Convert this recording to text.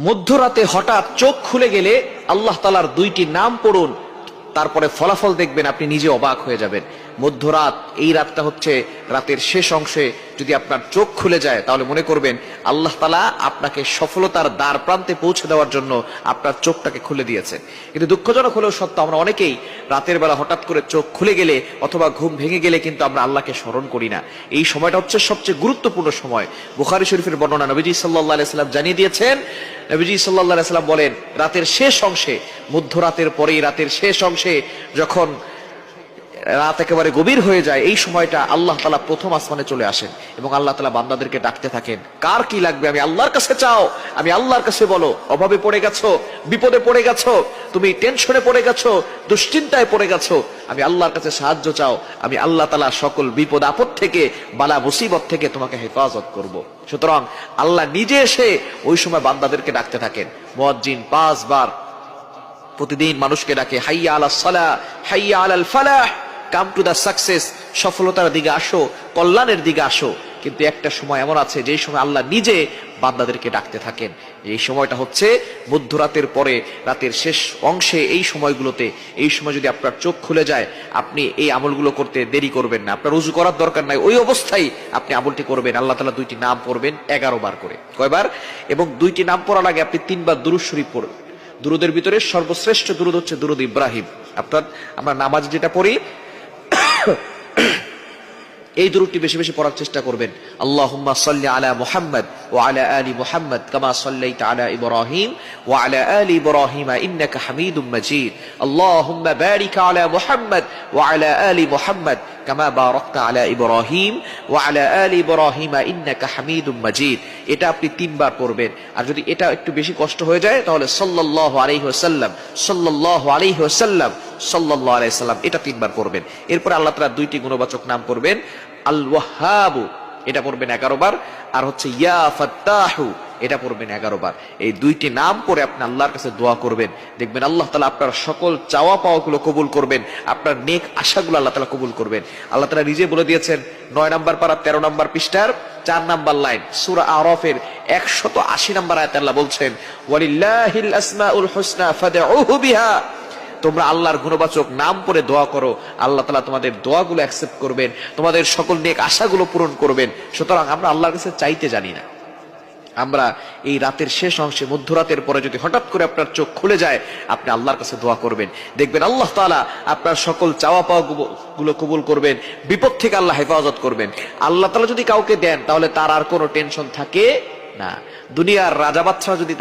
মধ্যরাতে হঠাৎ চোখ খুলে গেলে আল্লাহ তাআলার দুইটি নাম পড়ুন, তারপরে ফলাফল দেখবেন আপনি নিজে অবাক হয়ে যাবেন। মধ্যরাত, এই রাতটা হচ্ছে রাতের শেষ অংশে যদি আপনার চোখ খুলে যায় তাহলে মনে করবেন আল্লাহ তাআলা আপনাকে সফলতার দ্বার প্রান্তে পৌঁছে দেওয়ার জন্য আপনার চোখটাকে খুলে দিয়েছেন। কিন্তু দুঃখজনক হলেও সত্য, আমরা অনেকেই রাতের বেলা হঠাৎ করে চোখ খুলে গেলে অথবা ঘুম ভেঙে গেলে কিন্তু আমরা আল্লাহকে স্মরণ করি না। এই সময়টা হচ্ছে সবচেয়ে গুরুত্বপূর্ণ সময়। বুখারী শরীফের বর্ণনা, নবীজি সাল্লাল্লাহু আলাইহি সাল্লাম জানিয়ে দিয়েছেন, নবীজি সাল্লাল্লাহু আলাইহি সাল্লাম বলেন, রাতের শেষ অংশে, মধ্যরাতের পরেই রাতের শেষ অংশে যখন রাত একেবারে গভীর হয়ে যায়, এই সময়টা আল্লাহ তাআলা প্রথম আসমানে চলে আসেন এবং আল্লাহ তাআলা বান্দাদেরকে ডাকতে থাকেন, কার কি লাগবে আমি আল্লাহর কাছে চাও, আমি আল্লাহর কাছে বলো। অভাবে পড়ে গেছো, বিপদে পড়ে গেছো, তুমি টেনশনে পড়ে গেছো, দুশ্চিন্তায় পড়ে গেছো, আমি আল্লাহর কাছে সাহায্য চাও, আমি আল্লাহ তাআলা সকল বিপদ আপদ থেকে, বালা মুসিবত থেকে তোমাকে হেফাজত করব। সুতরাং আল্লাহ নিজে এসে ওই সময় বান্দাদেরকে ডাকতে থাকেন। মুয়াজ্জিন 5 বার প্রতিদিন মানুষকে ডাকে, হাইয়া আলাস সালাহ, হাইয়া আলাল ফালাহ, কাম টু দ্য সাকসেস, সফলতার দিকে আসো, কল্যাণের দিকে আসো। কিন্তু একটা সময় এমন আছে যে সময় আল্লাহ নিজে বান্দাদেরকে ডাকতে থাকেন। এই সময়টা হচ্ছে মধ্যরাতের পরে রাতের শেষ অংশে। এই সময়গুলোতে, এই সময় যদি আপনার চোখ খুলে যায়, আপনি এই আমলগুলো করতে দেরি করবেন না। আপনার উযু করার দরকার নাই, ওই অবস্থায় আপনি আমলটি করবেন। আল্লাহ তাআলা দুইটি নাম পড়বেন 11 বার করে। কয়বার? এবং দুইটি নাম পড়ার আগে আপনি 3 বার দুরূদ শরীফ পড়বেন। দুরুদের ভিতরে সর্বশ্রেষ্ঠ দুরুদ হচ্ছে দুরুদ ইব্রাহিম। আমরা নামাজ যেটা পড়ি এই দুরূদটি বেশি বেশি পড়ার চেষ্টা করবেন। আল্লাহুম্মা সাল্লি আলা মুহাম্মাদ ওয়া আলা আলি মুহাম্মাদ কামা সাল্লাইতা আলা ইব্রাহিম ওয়া আলা আলি ইব্রাহিম ইন্নাকা হামিদুম মাজিদ। আল্লাহুম্মা বারিক আলা মুহাম্মাদ ওয়া আলা আলি মুহাম্মাদ কামা বারাকতা আলা ইব্রাহিম ওয়া আলা আলি ইব্রাহিম ইন্নাকা হামিদুম মাজিদ। এটা আপনি 3 বার পড়বেন। আর যদি এটা একটু বেশি কষ্ট হয়ে যায় তাহলে সাল্লাল্লাহু আলাইহি ওয়াসাল্লাম, সাল্লাল্লাহু আলাইহি ওয়াসাল্লাম, সাল্লাল্লাহু আলাইহি ওয়াসাল্লাম, এটা 3 বার পড়বেন। এরপর আল্লাহ তাআলা দুইটি গুণবাচক নাম পড়বেন। আল ওয়াহ্হাব, এটা পড়বেন 11 বার। আর হচ্ছে ইয়া ফাত্তাহু, এটা পড়বেন 11 বার। এই দুইটি নাম পড়ে আপনি আল্লাহর কাছে দোয়া করবেন, দেখবেন আল্লাহ তাআলা আপনার সকল চাওয়া পাওয়াগুলো কবুল করবেন, আপনার নেক আশাগুলো আল্লাহ তাআলা কবুল করবেন। আল্লাহ তাআলা নিজে বলে দিয়েছেন 9 নম্বর পারা 13 নম্বর পৃষ্ঠার 4 নম্বর লাইন, সূরা আরাফের 180 নম্বর আয়াতে আল্লাহ বলছেন, ওয়ালিল্লাহিল আসমাউল হুসনা ফাদউহু বিহা। তোমরা আল্লাহর গুণবাচক নাম পড়ে দোয়া করো, আল্লাহ তাআলা তোমাদের দোয়াগুলো অ্যাকসেপ্ট করবেন, তোমাদের সকল নেক আশাগুলো পূরণ করবেন। সুতরাং আমরা আল্লাহর কাছে চাইতে জানি না। আমরা এই রাতের শেষ অংশে, মধ্যরাতের পরে যদি হঠাৎ করে আপনার চোখ খুলে যায়, আপনি আল্লাহর কাছে দোয়া করবেন, দেখবেন আল্লাহ তাআলা আপনার সকল চাওয়া পাওয়া গুলো কবুল করবেন, বিপদ থেকে আল্লাহ হেফাজত করবেন। আল্লাহ তাআলা যদি কাউকে দেন তাহলে তার আর কোনো টেনশন থাকে না। দুনিয়ার রাজা বাদশা যদি